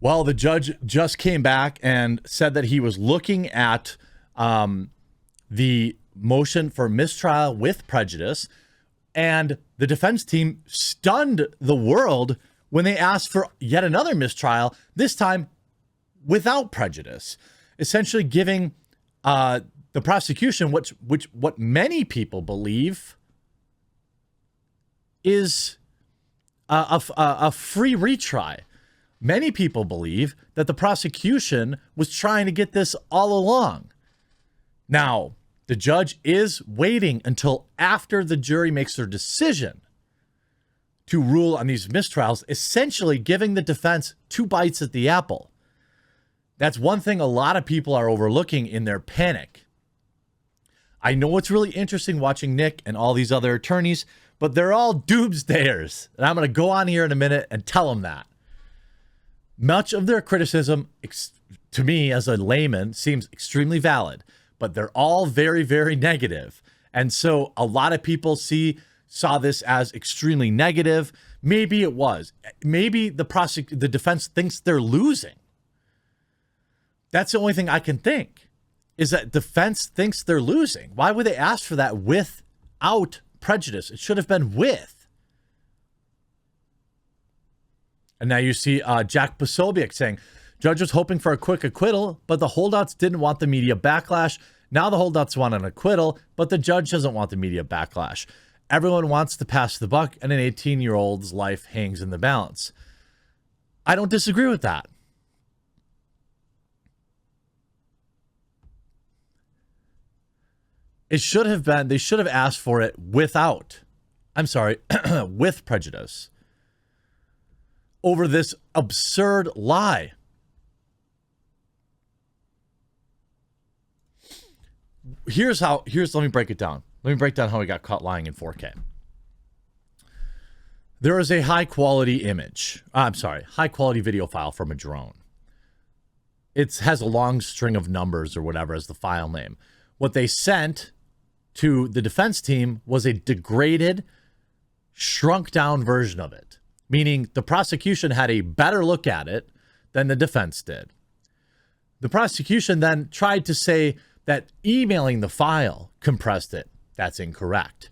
Well, the judge just came back and said that he was looking at the motion for mistrial with prejudice, and the defense team stunned the world when they asked for yet another mistrial, this time without prejudice, essentially giving the prosecution what many people believe is a free retry. Many people believe that the prosecution was trying to get this all along. Now, the judge is waiting until after the jury makes their decision to rule on these mistrials, essentially giving the defense 2 bites at the apple. That's one thing a lot of people are overlooking in their panic. I know it's really interesting watching Nick and all these other attorneys, but they're all doomsdayers. And I'm going to go on here in a minute and tell them that. Much of their criticism, to me as a layman, seems extremely valid, but they're all very, very negative. And so a lot of people saw this as extremely negative. Maybe it was. Maybe the defense thinks they're losing. That's the only thing I can think, is that defense thinks they're losing. Why would they ask for that without prejudice? It should have been with. And now you see Jack Posobiec saying, judge was hoping for a quick acquittal, but the holdouts didn't want the media backlash. Now the holdouts want an acquittal, but the judge doesn't want the media backlash. Everyone wants to pass the buck, and an 18-year-old's life hangs in the balance. I don't disagree with that. It should have been, they should have asked for it with prejudice over this absurd lie. Let me break it down. Let me break down how he got caught lying in 4K. There is a high quality video file from a drone. It has a long string of numbers or whatever as the file name. What they sent to the defense team was a degraded, shrunk down version of it, meaning the prosecution had a better look at it than the defense did. The prosecution then tried to say that emailing the file compressed it. That's incorrect.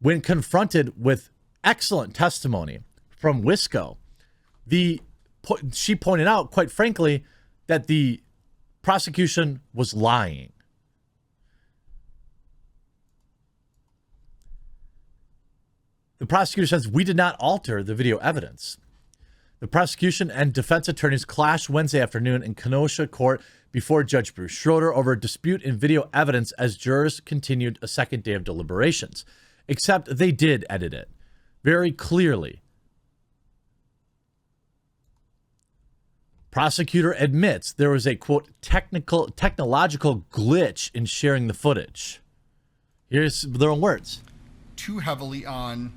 When confronted with excellent testimony from Wisco, she pointed out, quite frankly, that the prosecution was lying. The prosecutor says, we did not alter the video evidence. The prosecution and defense attorneys clashed Wednesday afternoon in Kenosha court before Judge Bruce Schroeder over a dispute in video evidence as jurors continued a second day of deliberations. Except they did edit it very clearly. Prosecutor admits there was a, quote, technological glitch in sharing the footage. Here's their own words. Too heavily on,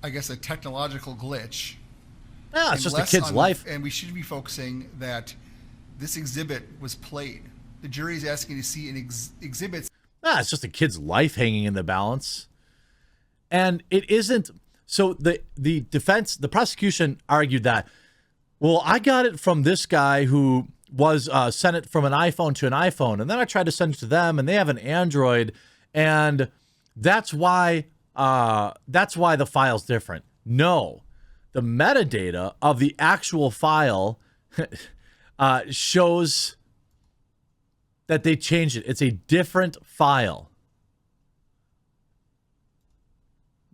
I guess, a technological glitch. Yeah, it's just a kid's life. And we should be focusing that this exhibit was played. The jury is asking to see an exhibit. It's just a kid's life hanging in the balance. And it isn't. So the prosecution argued that, well, I got it from this guy who was sent it from an iPhone to an iPhone, and then I tried to send it to them, and they have an Android, and that's why the file's different. No, the metadata of the actual file shows that they changed it. It's a different file.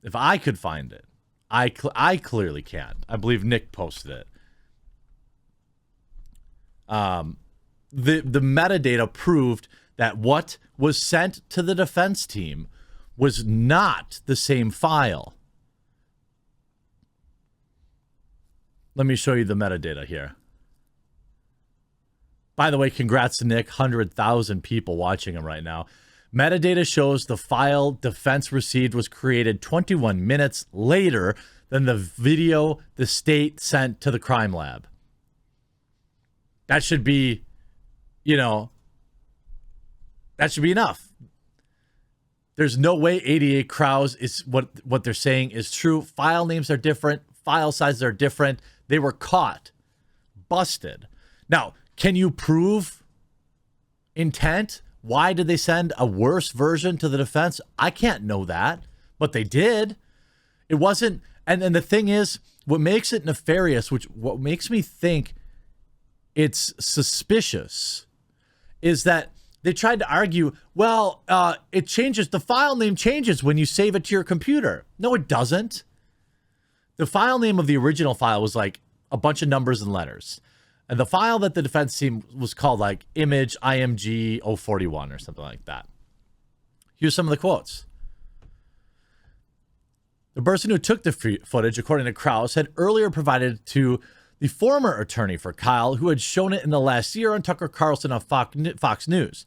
If I could find it, I clearly can't. I believe Nick posted it. The metadata proved that what was sent to the defense team was not the same file. Let me show you the metadata here. By the way, congrats to Nick. 100,000 people watching him right now. Metadata shows the file defense received was created 21 minutes later than the video the state sent to the crime lab. That should be, that should be enough. There's no way 88 Krause is what they're saying is true. File names are different. file sizes are different. They were caught, busted. Now, can you prove intent? Why did they send a worse version to the defense? I can't know that, but they did. It wasn't, and the thing is, what makes it nefarious, what makes me think it's suspicious, is that they tried to argue, well, it changes, the file name changes when you save it to your computer. No, it doesn't. The file name of the original file was like a bunch of numbers and letters. And the file that the defense team was called like image IMG 041 or something like that. Here's some of the quotes. The person who took the footage, according to Krause, had earlier provided to the former attorney for Kyle, who had shown it in the last year on Tucker Carlson on Fox News.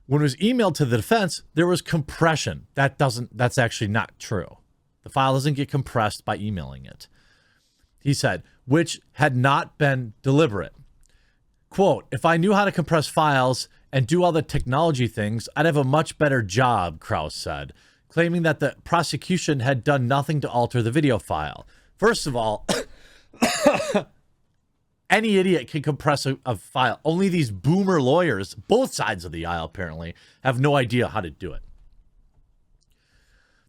When it was emailed to the defense, there was compression. That's actually not true. The file doesn't get compressed by emailing it. He said, which had not been deliberate. Quote, if I knew how to compress files and do all the technology things, I'd have a much better job, Krause said, claiming that the prosecution had done nothing to alter the video file. First of all, any idiot can compress a file. Only these boomer lawyers, both sides of the aisle apparently, have no idea how to do it.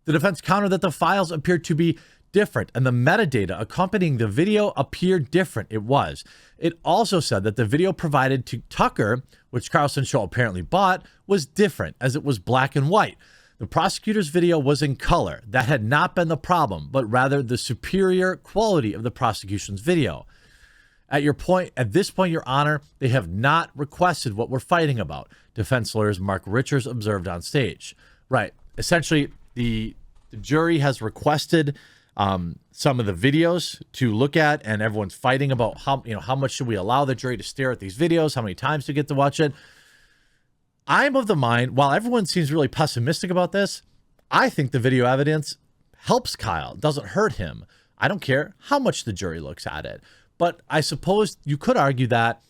The defense countered that the files appeared to be different and the metadata accompanying the video appeared different. It was. It also said that the video provided to Tucker, which Carlson Show apparently bought, was different as it was black and white. The prosecutor's video was in color. That had not been the problem, but rather the superior quality of the prosecution's video. At this point, Your Honor, they have not requested what we're fighting about, defense lawyers Mark Richards observed on stage. Right. Essentially, the jury has requested some of the videos to look at, and everyone's fighting about how much should we allow the jury to stare at these videos, how many times to get to watch it. I'm of the mind, while everyone seems really pessimistic about this, I think the video evidence helps Kyle, doesn't hurt him. I don't care how much the jury looks at it. But I suppose you could argue that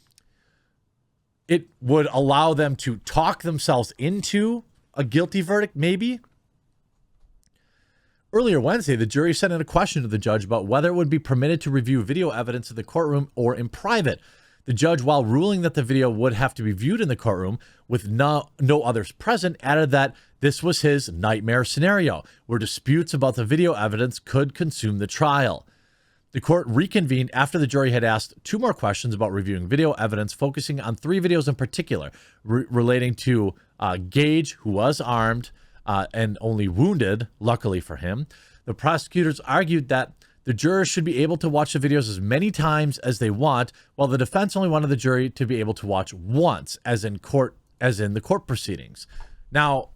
it would allow them to talk themselves into a guilty verdict, maybe. Earlier Wednesday, the jury sent in a question to the judge about whether it would be permitted to review video evidence in the courtroom or in private. The judge, while ruling that the video would have to be viewed in the courtroom with no others present, added that this was his nightmare scenario, where disputes about the video evidence could consume the trial. The court reconvened after the jury had asked two more questions about reviewing video evidence, focusing on three videos in particular, relating to Gage, who was armed and only wounded, luckily for him. The prosecutors argued that the jurors should be able to watch the videos as many times as they want, while the defense only wanted the jury to be able to watch once, as in the court proceedings. Now,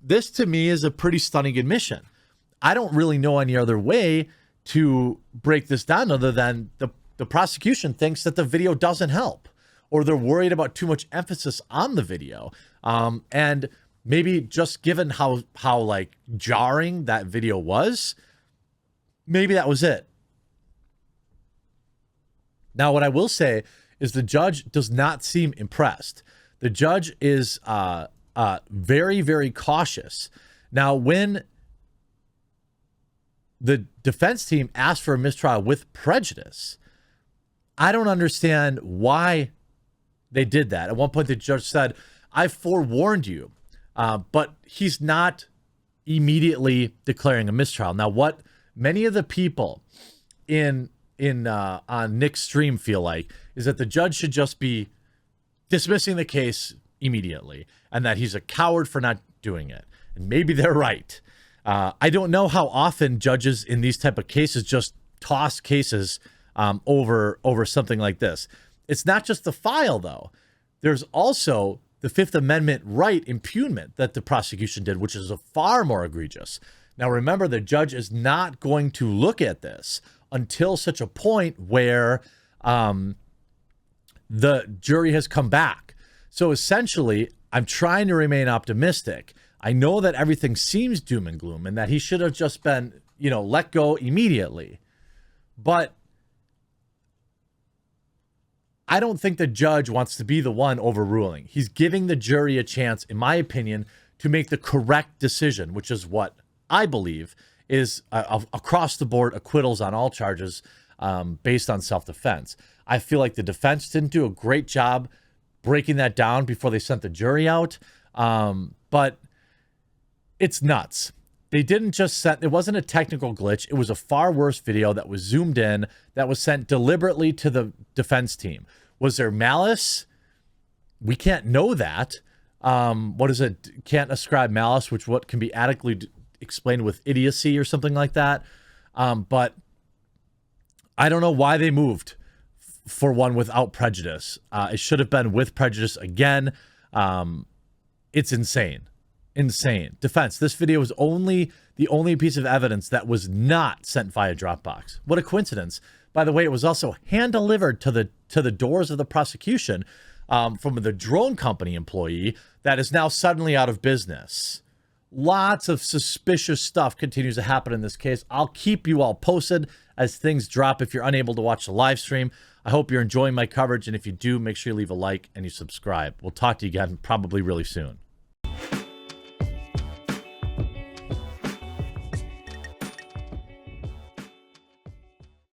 this to me is a pretty stunning admission. I don't really know any other way to break this down other than the prosecution thinks that the video doesn't help, or they're worried about too much emphasis on the video. And maybe just given how like jarring that video was, maybe that was it. Now, what I will say is the judge does not seem impressed. The judge is very, very cautious. Now, when the defense team asked for a mistrial with prejudice, I don't understand why they did that. At one point, the judge said, I forewarned you, but he's not immediately declaring a mistrial. Now, what many of the people on Nick's stream feel like is that the judge should just be dismissing the case immediately and that he's a coward for not doing it. And maybe they're right. I don't know how often judges in these type of cases just toss cases over something like this. It's not just the file, though. There's also the Fifth Amendment right impugnment that the prosecution did, which is far more egregious. Now, remember, the judge is not going to look at this until such a point where the jury has come back. So essentially, I'm trying to remain optimistic. I know that everything seems doom and gloom and that he should have just been, let go immediately. But I don't think the judge wants to be the one overruling. He's giving the jury a chance, in my opinion, to make the correct decision, which is what I believe is across the board acquittals on all charges based on self-defense. I feel like the defense didn't do a great job breaking that down before they sent the jury out. But it's nuts. They didn't just send, it wasn't a technical glitch. It was a far worse video that was zoomed in, that was sent deliberately to the defense team. Was there malice? We can't know that. What is it? Can't ascribe malice, which what can be adequately explained with idiocy or something like that. But I don't know why they moved for one without prejudice. It should have been with prejudice again. It's insane. Insane. Defense, this video was the only piece of evidence that was not sent via Dropbox. What a coincidence. By the way, it was also hand-delivered to the doors of the prosecution from the drone company employee that is now suddenly out of business. Lots of suspicious stuff continues to happen in this case. I'll keep you all posted as things drop if you're unable to watch the live stream. I hope you're enjoying my coverage, and if you do, make sure you leave a like and you subscribe. We'll talk to you again probably really soon.